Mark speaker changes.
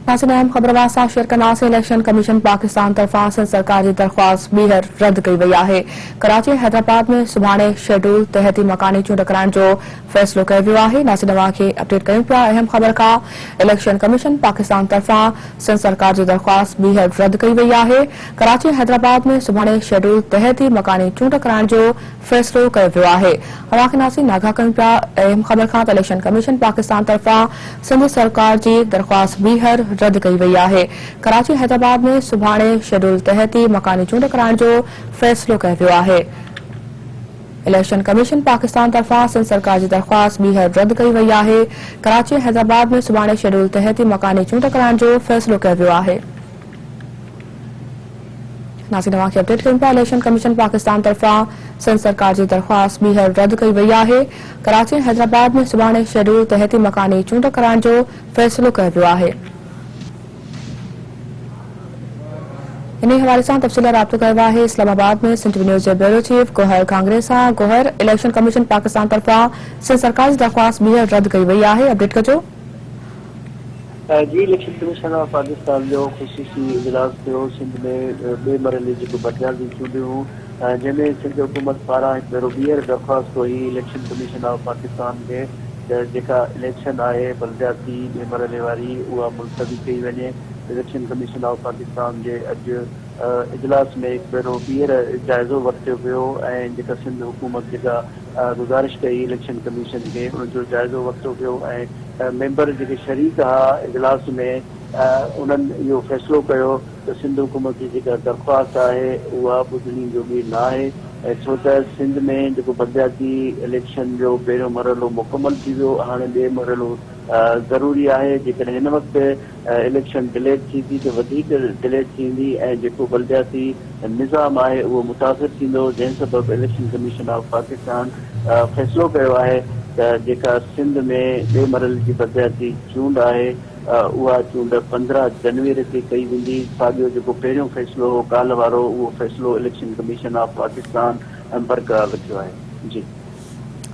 Speaker 1: नाज़रीन अहम ख़बरवार सां शेयर कंदासीं। इलेक्शन कमीशन पाकिस्तान तरफ़ां सिंध सरकार जी दरख़्वास्त ॿीहर रद्द कई वई आहे। कराची हैदराबाद में सुभाणे शेड्यूल तहती मकानी चूंड कराइण जो फ़ैसिलो कयो वियो आहे। नाज़रीन तव्हां खे अपडेट कयूं पिया अहम ख़बर खां। इलेक्शन कमीशन पाकिस्तान तरफ़ां सिंध सरकार जी दरख़्वास्त ॿीहर रद्द कई वई आहे। कराची हैदराबाद में सुभाणे शेड्यूल तहती मकानी चूंड कराइण जो फ़ैसिलो कयो वियो आहे। तव्हां खे नाज़रीन आगाह कयूं पिया अहम ख़बर खां त इलेक्शन कमीशन पाकिस्तान तरफ़ां सिंध सरकार जी दरख़्वास्त ॿीहर रद्द कई वई आहे। कराची हैदराबाद में सुभाणे शेड्यूल तहती मकानी चूंड कराइण जो फ़ैसिलो कयो वियो आहे। इलेक्शन कमीशन पाकिस्तान तरफ़ां सिंध सरकार जी दरख़्वास्त ॿीहर रद्द कई वई आहे। कराची हैदराबाद में सुभाणे शेड्यूल तहती मकानी चूंड कराइण जो फ़ैसिलो कयो वियो आहे। नाज़रीन तव्हां खे अपडेट कयूं पिया इलेक्शन कमीशन पाकिस्तान तरफ़ां सिंध सरकार जी दरख़्वास्त ॿीहर रद्द कई वई आहे। कराची हैदराबाद में सुभाणे शेड्यूल तहती मकानी चूंड कराइण जो फ़ैसिलो कयो वियो आहे। इन हवाले से तफ़सील राब्तो कयो आहे इस्लामाबाद में सिंध न्यूज़ जे ब्यूरो चीफ गोहर कांग्रे सां। गोहर, इलेक्शन कमीशन पाकिस्तान तरफ़ां सिंध सरकार जी दरख़्वास्त ॿीहर रद्द कई वई आहे, अपडेट कजो।
Speaker 2: जी, इलेक्शन कमीशन ऑफ पाकिस्तान जो ख़ुसूसी इजलास थियो सिंध में बे मरहले जो बटियाली चूंडियूं जंहिंमें सिंध हुकूमत पारां हिकु भेरो ॿीहर दरख़्वास्त हुई इलेक्शन कमीशन ऑफ पाकिस्तान खे जेका इलेक्शन आहे बलदियाती बे मरहले वारी उहा मुलतवी कई वञे। इलेक्शन कमीशन ऑफ पाकिस्तान जे अॼु इजलास में हिकु भेरो ॿीहर जाइज़ो वरितो वियो ऐं जेका सिंध हुकूमत जेका गुज़ारिश कई इलेक्शन कमीशन खे उनजो जाइज़ो वरितो वियो ऐं मेंबर जेके शरीक हुआ इजलास में उन्हनि इहो फ़ैसिलो कयो त सिंध हुकूमत जी जेका दरख़्वास्त आहे उहा ॿुधणी जोगी न आहे छो त सिंध में जेको बलदियाती इलेक्शन जो पहिरियों मरहलो मुकमल थी वियो, हाणे ॿिए मरहलो ज़रूरी आहे। जेकॾहिं हिन वक़्तु इलेक्शन डिलेट थींदी त वधीक डिलेट थींदी ऐं जेको बलदियाती निज़ाम आहे उहो मुतासिर थींदो, जंहिं सबबु इलेक्शन कमीशन ऑफ पाकिस्तान फ़ैसिलो कयो आहे त जेका सिंध में ॿिए मरहले जी बलदियाती चूंड आहे उहा चूंड 15 जनवरी ते कई वेंदी। साॻियो जेको पहिरियों फ़ैसिलो हो काल्ह वारो उहो फ़ैसिलो इलेक्शन कमीशन ऑफ पाकिस्तान बरक़रार रखियो आहे। जी।